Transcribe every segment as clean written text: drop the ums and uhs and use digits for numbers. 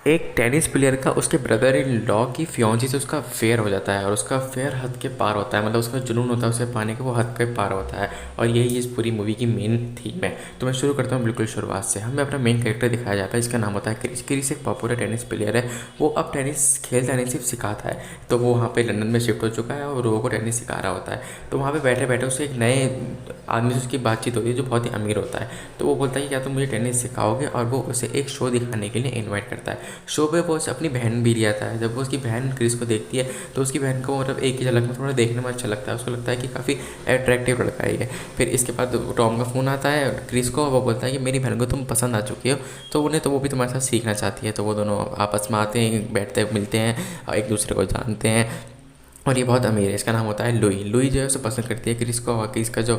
एक tennis player का उसके ब्रदर इन लॉ की फियांसी से उसका अफेयर हो जाता है और उसका अफेयर हद के पार होता है, मतलब उसका जुनून होता है उसे पाने का, वो हद के पार होता है। और यही इस पूरी मूवी की मेन थीम है। तो मैं शुरू करता हूँ बिल्कुल शुरुआत से। हमें अपना मेन कैरेक्टर दिखाया जाता है, इसका नाम होता है क्रिस। क्रिस एक पॉपुलर टेनिस प्लेयर है। वो अब टेनिस खेलता नहीं, सिर्फ सिखाता है। तो वो वहाँ पे लंदन में शिफ्ट हो चुका है और लोगों को टेनिस सिखा रहा होता है। तो वहाँ पे बैठे बैठे उससे एक नए आदमी से उसकी बातचीत होती है जो बहुत ही अमीर होता है। तो वो बोलता है कि क्या तुम मुझे टेनिस सिखाओगे, और वो उसे एक शो दिखाने के लिए इन्वाइट करता है। शो पे वो उसे अपनी बहन भी ले आता है। जब वो उसकी बहन क्रिस को देखती है तो उसकी बहन को मतलब एक ही झलक में थोड़ा देखने में अच्छा लगता है, उसको लगता है कि काफ़ी अट्रैक्टिव लड़का है ये। फिर इसके बाद टॉम का फ़ोन आता है क्रिस को, वो बोलता है कि मेरी बहन को तुम पसंद आ चुकी हो, तो उन्हें तो वो भी तुम्हारे साथ सीखना चाहती है। तो वो दोनों आपस में आते हैं, बैठते मिलते हैं और एक दूसरे को जानते हैं। और ये बहुत अमीर है, इसका नाम होता है लुई। लुई जो है उसे पसंद करती है क्रिस को, और क्रिस का जो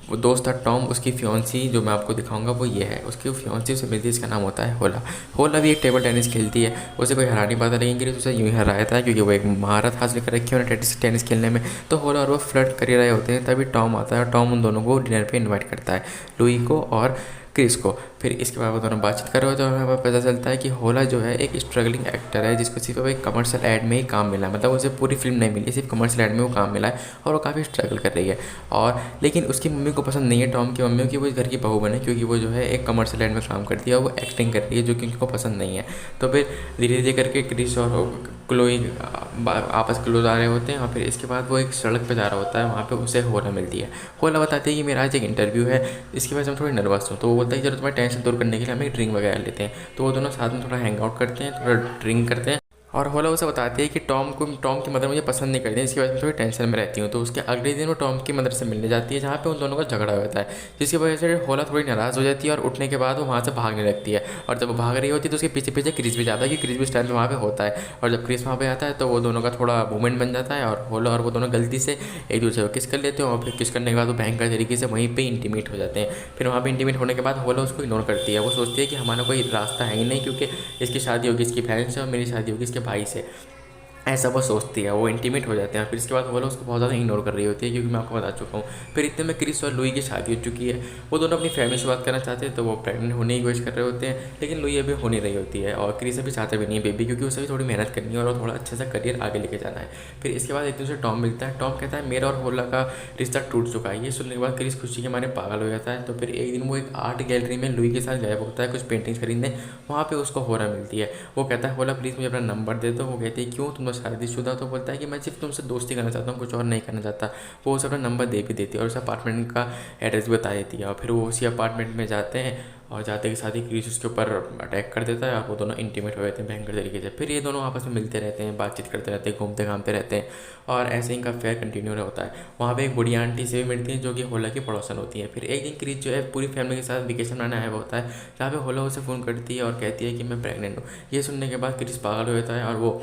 वो दोस्त था टॉम, उसकी फियांसी जो मैं आपको दिखाऊंगा वो ये है। उसकी फियांसी उसे मिलती है, इसका नाम होता है होला। होला भी एक टेबल टेनिस खेलती है। उसे कोई हरा नहीं पाता, लेकिन क्रिस उसे यूँ ही हराया था क्योंकि वो एक महारत हासिल कर रखी है उन्हें टेनिस टेनिस खेलने में। तो होला और वो फ्लर्ट कर ही रहे होते हैं, तभी टॉम आता है और टॉम उन दोनों को डिनर पर इन्वाइट करता है, लुई को और क्रिस को। फिर इसके बाद वो दोनों बातचीत कर रहे होते हैं और हमें पता चलता है कि होला जो है एक स्ट्रगलिंग एक्टर है, जिसको सिर्फ अब एक कमर्शियल ऐड में ही काम मिला है। मतलब उसे पूरी फिल्म नहीं मिली, सिर्फ कमर्शियल ऐड में वो काम मिला है और वो काफ़ी स्ट्रगल कर रही है। और लेकिन उसकी मम्मी को पसंद नहीं है, टॉम की मम्मी की, वो इस घर की बहू बने, क्योंकि वो जो है एक कमर्शियल ऐड में काम करती है और वो एक्टिंग कर रही है, जो कि उनको पसंद नहीं है। तो फिर धीरे धीरे करके क्रिस और क्लोई आपस क्लोज आ रहे होते हैं। और फिर इसके बाद वो एक सड़क पर जा रहा होता है, वहाँ पर उसे होला मिलती है। होला बताती है कि मेरा आज एक इंटरव्यू है, इसकी वजह से मैं थोड़ी नर्वस हूँ। तो वो बोलता है कि चलो तुम्हारी टेंशन दूर करने के लिए हम एक ड्रिंक वगैरह लेते हैं। तो वो दोनों साथ में थोड़ा हैंग आउट करते हैं, थोड़ा ड्रिंक करते हैं। और होला उसे बताती है कि टॉम की मदर मुझे पसंद नहीं करती है, इसकी वजह से थोड़ी टेंशन में रहती हूँ। तो उसके अगले दिन वो टॉम की मदर से मिलने जाती है, जहाँ पे उन दोनों का झगड़ा होता है, जिसकी वजह से होला थोड़ी नाराज़ हो जाती है और उठने के बाद वो वहाँ से भागने लगती है। और जब वो भाग रही होती है तो उसके पीछे पीछे क्रिस भी जाता है कि क्रिस भी इस टाइम पे वहाँ पे होता है। और जब क्रिस वहाँ पे आता है तो वो दोनों का थोड़ा मूवमेंट बन जाता है और होला और वो दोनों गलती से एक दूसरे को किस कर लेते हैं। और फिर किस करने के बाद वो भयंकर तरीके से वहीं पे इंटीमेट हो जाते हैं। फिर वहाँ पे इंटीमेट होने के बाद होला उसको इग्नोर करती है। वो सोचती है कि हमारा कोई रास्ता है ही नहीं, क्योंकि इसकी शादी होगी इसकी बहन से और मेरी शादी होगी इसके भाई से, ऐसा वो सोचती है। वो इंटीमेट हो जाते हैं। फिर इसके बाद वो लोग उसको बहुत ज़्यादा इग्नोर कर रही होती है, क्योंकि मैं आपको बता चुका हूँ। फिर इतने में क्रिस और लुई की शादी हो चुकी है। वो दोनों अपनी फैमिली से बात करना चाहते हैं, तो वो प्रेग्नेंट होने की कोशिश कर रहे होते हैं, लेकिन लुई अभी हो नहीं रही होती है। और क्रिस अभी चाहता भी नहीं है बेबी, क्योंकि उसे भी थोड़ी मेहनत करनी है और थोड़ा अच्छे से करियर आगे लेके जाना है। फिर इसके बाद एक दूसरे टॉम मिलता है। टॉम कहता है मेरा और होला का रिश्ता टूट चुका है। ये सुनने के बाद क्रिस खुशी के मारे पागल हो जाता है। तो फिर एक दिन वो एक आर्ट गैलरी में लुई के साथ गायब होता है कुछ पेंटिंग्स खरीदने। वहाँ पे उसको होला मिलती है। वो कहता है होला प्लीज़ मुझे अपना नंबर दे दो। वो कहती है क्यों, तुम तो शादीशुदा। तो बोलता है कि मैं सिर्फ तुमसे दोस्ती करना चाहता हूँ, कुछ और नहीं करना चाहता। वो उसे अपना नंबर दे भी देती है और उस अपार्टमेंट का एड्रेस भी बता देती है। और फिर वो उसी अपार्टमेंट में जाते हैं और जाते के साथ ही क्रिस उसके ऊपर अटैक कर देता है और वो दोनों इंटीमेट हो जाते हैं भयंकर तरीके से। फिर ये दोनों आपस में मिलते रहते हैं, बातचीत करते रहते हैं, घूमते घामते रहते हैं और ऐसे ही इनका फेयर कंटिन्यू होता है। वहाँ पे एक बूढ़ी आंटी से भी मिलती है जो कि होला की पड़ोसन होती है। फिर एक दिन क्रिस जो है पूरी फैमिली के साथ वेकेशन मनाने आया हुआ होता है, जहाँ पे होला उसे फ़ोन करती है और कहती है कि मैं प्रेग्नेंट हूँ। ये सुनने के बाद क्रिस पागल हो जाता है और वो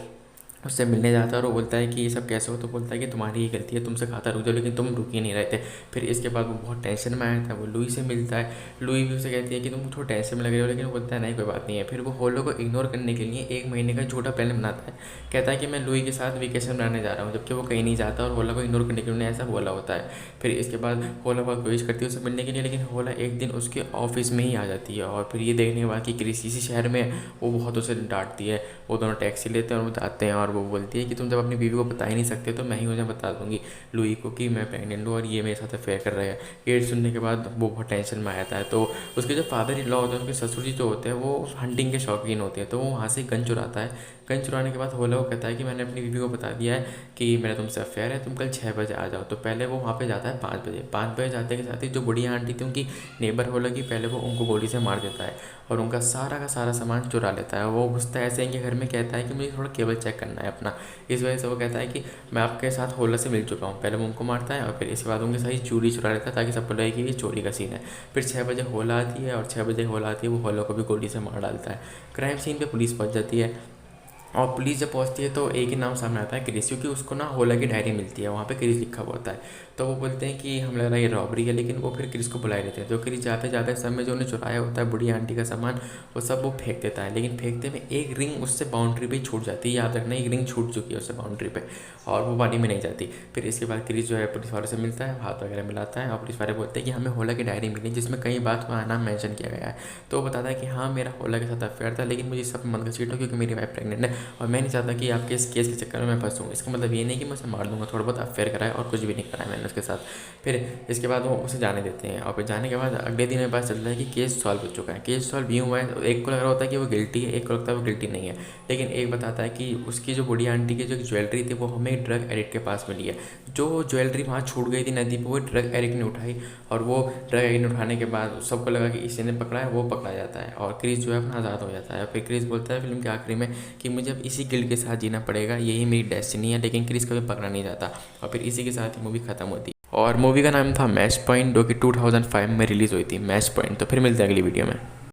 उससे मिलने जाता है और वो बोलता है कि ये सब कैसे हो। तो बोलता है कि तुम्हारी ही गलती है, तुमसे खाता रुक जाओ, लेकिन तुम रुक ही नहीं रहे थे। फिर इसके बाद वो बहुत टेंशन में आया था, वो लुई से मिलता है। लुई भी उसे कहती है कि तुम थोड़ा टेंशन में लग रहे हो, लेकिन वो बोलता है नहीं कोई बात नहीं है। फिर वो होलो को इग्नोर करने के लिए एक महीने का छोटा प्लान बनाता है। कहता है कि मैं लुई के साथ वेकेशन बनाने जा रहा हूँ, जबकि वो कहीं नहीं जाता और होला को इग्नोर करने के लिए ऐसा बोला होता है। फिर इसके बाद होला बहुत कोशिश करती है उससे मिलने के लिए, लेकिन होला एक दिन उसके ऑफिस में ही आ जाती है। और फिर ये देखने के बाद कि क्रिस इसी शहर में, वो बहुत उसे डांटती है। वो दोनों टैक्सी लेते हैं और वो जाते हैं और वो बोलती है कि तुम जब अपनी बीवी को बता ही नहीं सकते तो मैं ही उन्हें बता दूंगी लुई को कि मैं प्रेग्नेंट हूँ और ये मेरे साथ अफेयर कर रहा है। ये सुनने के बाद वो बहुत टेंशन में आ जाता है। तो उसके जो फादर इन लॉ होते हैं, उनके ससुर जी जो होते हैं, वो हंटिंग के शौकीन होते हैं। तो वो वहाँ से गन चुराता है। गन चुराने के बाद होला वो कहता है कि मैंने अपनी बीवी को बता दिया है कि मेरा तुमसे अफेयर है, तुम कल 6 बजे आ जाओ। तो पहले वो वहाँ पे जाता है 5 बजे। 5 बजे जाते के साथ ही जो बुढ़िया आंटी थी उनकी नेबर होला की, पहले वो उनको गोली से मार देता है और उनका सारा का सारा सामान चुरा लेता है। वो घुसता है ऐसे इनके घर में, कहता है कि मुझे थोड़ा केबल चेक करना है अपना। इस वजह से वो कहता है कि मैं आपके साथ होला से मिल चुका हूँ। पहले वो उनको मारता है और फिर इसके बाद उनकी सारी चूड़ी चुरा लेता है, ताकि सबको लगे कि ये चोरी का सीन है। फिर 6 बजे होला आती है और 6 बजे होला आती है, वो होला को भी गोली से मार डालता है। क्राइम सीन पे पुलिस पहुंच जाती है। और पुलिस जब पहुंचती है तो एक ही नाम सामने आता है, क्रिस, क्योंकि उसको ना होला की डायरी मिलती है, वहाँ पे क्रिस लिखा हुआ होता है। तो वो बोलते हैं कि हमें लग रहा है ये रॉबरी है, लेकिन वो फिर क्रिस को बुलाए रहते हैं। तो क्रिस जाते जाते समय जो उन्हें चुराया होता है बूढ़ी आंटी का सामान, वो सब वो फेंक देता है, लेकिन फेंकते में एक रिंग उससे बाउंड्री पे ही छूट जाती है। याद रखना, एक रिंग छूट चुकी है उससे बाउंड्री पे, और वो पानी में नहीं जाती। फिर इसके बाद क्रिस जो है पुलिस वालों से मिलता है, हाथ वगैरह मिलाता है, और पुलिस वाले बोलते हैं कि हमें होला की डायरी मिली जिसमें कई बात वहाँ नाम मेंशन किया गया है। तो वो बताता है कि हाँ, मेरा होला के साथ अफेयर था, लेकिन मुझे सब मन का सीट हो क्योंकि मेरी वाइफ प्रेग्नेंट है, और मैं नहीं चाहता कि आपके इस केस के चक्कर में मैं फंसूँ। इसका मतलब ये नहीं कि मैं उसे मार दूंगा, थोड़ा बहुत अफेयर कराया और कुछ भी नहीं कराया मैंने उसके साथ। फिर इसके बाद वो उसे जाने देते हैं, और फिर जाने के बाद अगले दिन में पता चलता है कि केस सॉल्व हो चुका है। केस सॉल्व यूँ हुआ है, एक को लग रहा होता है कि वो गिल्टी है, एक को लगता है वो गिल्टी नहीं है। लेकिन एक बताता है कि उसकी जो बूढ़ी आंटी की जो ज्वेलरी थी वो हमें ड्रग एडिक्ट के पास मिली है। जो ज्वेलरी वहाँ छूट गई थी नदी पर, वो ड्रग एडिक्ट ने उठाई, और वो ड्रग एडिक्ट ने उठाने के बाद सबको लगा कि इसी ने पकड़ा है, वो पकड़ा जाता है, और क्रिस जो है अपना आज़ाद हो जाता है। फिर क्रिस बोलता है फिल्म के आखिरी में कि मुझे अब इसी गिल्ड के साथ जीना पड़ेगा, यही मेरी डेस्टिनी है, लेकिन क्रिस कभी पकड़ा नहीं जाता। और फिर इसी के साथ ही मूवी खत्म होती है। और मूवी का नाम था मैच पॉइंट, जो कि 2005 में रिलीज़ हुई थी, मैच पॉइंट। तो फिर मिलते हैं अगली वीडियो में।